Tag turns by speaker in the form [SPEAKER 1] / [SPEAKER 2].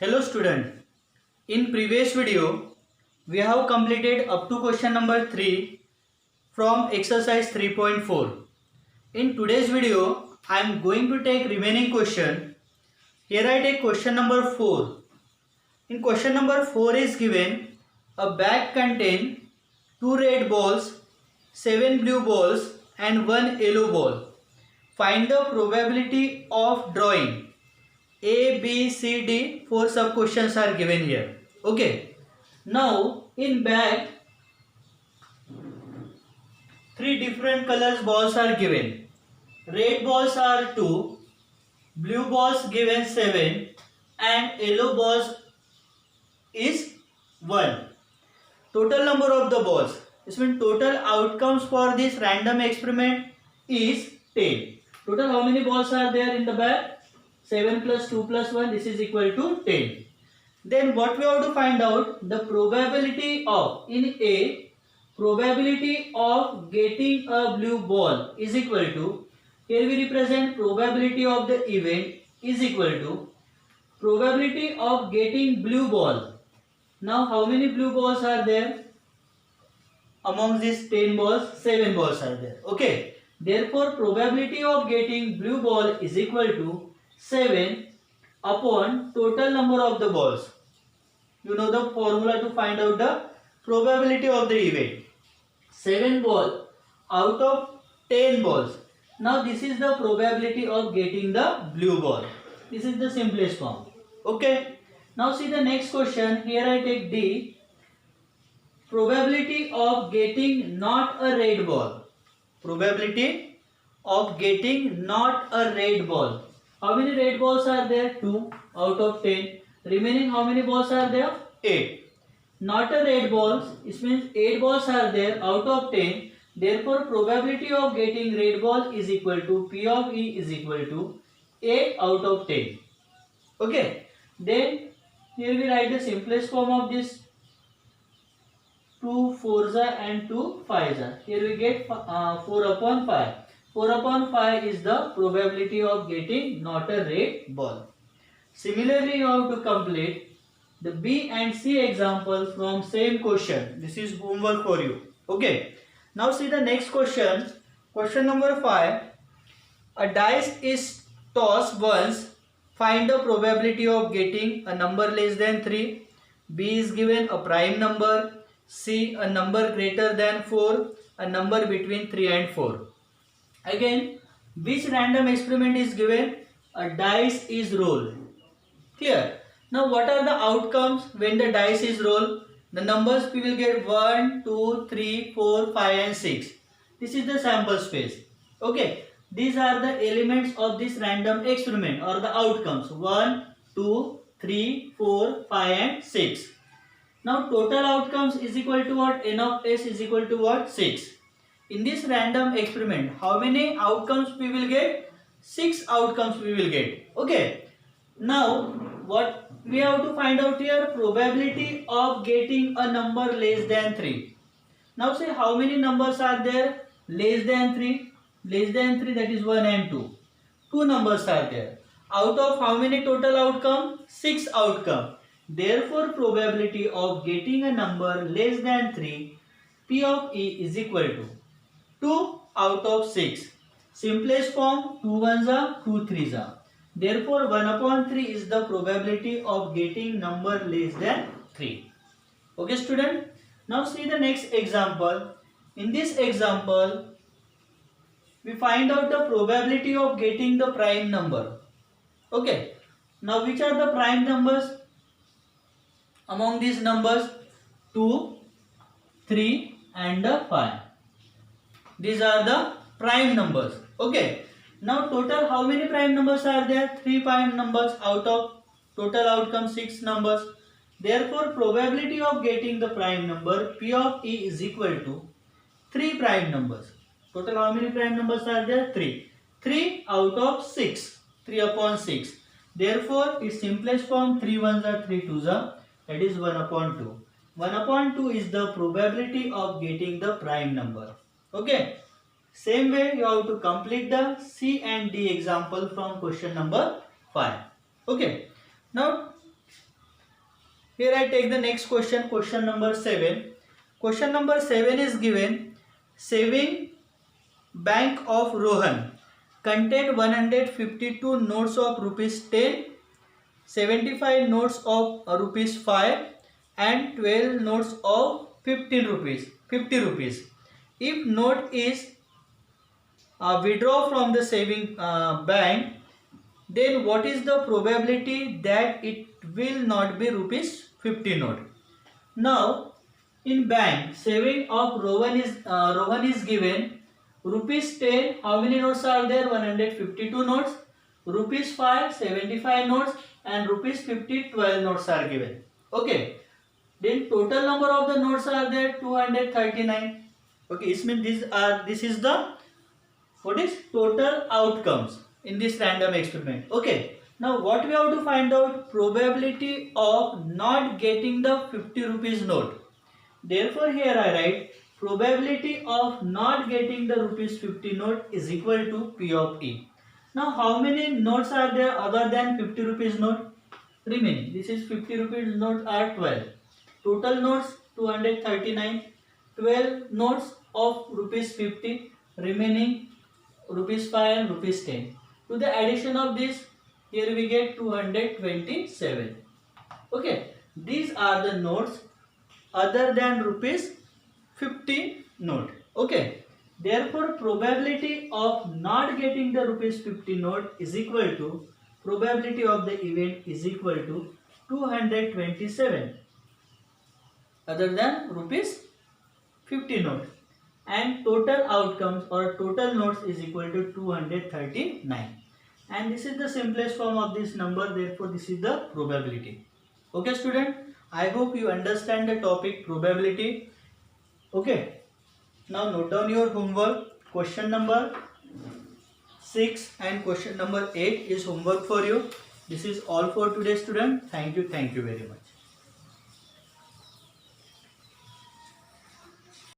[SPEAKER 1] Hello student. In previous video, we have completed up to question number 3 from exercise 3.4. In today's video, I am going to take remaining question. Here I take question number 4. In question number 4 is given a bag contain 2 red balls, 7 blue balls and 1 yellow ball. Find the probability of drawing A, B, C, D. 4 sub questions are given here. Okay. Now in bag 3 different colors balls are given. Red balls are 2, blue balls given 7 and yellow balls is 1. Total number of the balls. This means total outcomes for this random experiment is 10. Total how many balls are there in the bag? 7 plus 2 plus 1, this is equal to 10. Then what we have to find out? The probability of, in A, probability of getting a blue ball is equal to, here we represent probability of the event is equal to probability of getting blue ball. Now how many blue balls are there? Among these 10 balls, 7 balls are there. Okay. Therefore, probability of getting blue ball is equal to 7 upon total number of the balls. You know the formula to find out the probability of the event. 7 balls out of 10 balls. Now this is the probability of getting the blue ball. This is the simplest form. Okay. Now see the next question. Here I take D. Probability of getting not a red ball. Probability of getting not a red ball. How many red balls are there? 2 out of 10. Remaining how many balls are there? 8. Not a red balls. It means 8 balls are there out of 10. Therefore, probability of getting red ball is equal to P of E is equal to 8 out of 10. Okay. Then here we write the simplest form of this. 2 4s and 2 5s. Here we get 4 upon 5. 4 upon 5 is the probability of getting not a red ball. Similarly, you have to complete the B and C example from same question. This is homework for you. Okay. Now see the next question. Question number 5. A dice is tossed once. Find the probability of getting a number less than 3. B is given a prime number. C, a number greater than 4, a number between 3 and 4. Again, which random experiment is given? A dice is rolled. Clear? Now, what are the outcomes when the dice is rolled? The numbers we will get 1, 2, 3, 4, 5 and 6. This is the sample space. Okay. These are the elements of this random experiment or the outcomes. 1, 2, 3, 4, 5 and 6. Now total outcomes is equal to what? N of S is equal to what? 6. In this random experiment, how many outcomes we will get? 6 outcomes we will get. Okay. Now what we have to find out here? Probability of getting a number less than 3. Now say how many numbers are there? Less than 3. Less than 3, that is 1 and 2. 2 numbers are there. Out of how many total outcome? 6 outcome. Therefore, probability of getting a number less than 3, P of E is equal to 2 out of 6. Simplest form, 2 ones are, 2 threes are. Therefore, 1 upon 3 is the probability of getting number less than 3. Okay, student? Now see the next example. In this example, we find out the probability of getting the prime number. Okay. Now, which are the prime numbers? Among these numbers, 2, 3 and 5. These are the prime numbers. Okay. Now total how many prime numbers are there? 3 prime numbers out of total outcome 6 numbers. Therefore, probability of getting the prime number P of E is equal to 3 prime numbers. Total how many prime numbers are there? 3. 3 out of 6. 3 upon 6. Therefore, its simplest form 3 ones are 3 twos are. That is 1 upon 2. 1 upon 2 is the probability of getting the prime number. Okay. Same way you have to complete the C and D example from question number 5. Okay. Now Here I take the next question, question number 7. Question number 7 is given, saving bank of Rohan contained 152 notes of rupees 10, 75 notes of rupees 5 and 12 notes of 50 rupees. If note is withdraw from the saving bank, then what is the probability that it will not be rupees 50 note? Now in bank saving of Rohan is given rupees 10. How many notes are there? 152 notes. Rupees 5 75 notes, and rupees 50 12 notes are given. Okay, then total number of the notes are there 239. Okay, it means this is the what is total outcomes in this random experiment. Okay, now what we have to find out? Probability of not getting the 50 rupees note. Therefore here I write probability of not getting the rupees 50 note is equal to P of E. Now how many notes are there other than 50 rupees note? Remaining. This is 50 rupees note are 12. Total notes 239. 12 notes of rupees 50. Remaining rupees 5 and rupees 10. To the addition of this, here we get 227. Okay, these are the notes other than rupees 50 note. Okay, therefore probability of not getting the rupees 50 note is equal to probability of the event is equal to 227 other than rupees 50 note, and total outcomes or total notes is equal to 239, and this is the simplest form of this number. Therefore this is the probability. Okay student, I hope you understand the topic probability. Okay, now note down your homework. Question number 6 and question number 8 is homework for you. This is all for today student. Thank you very much.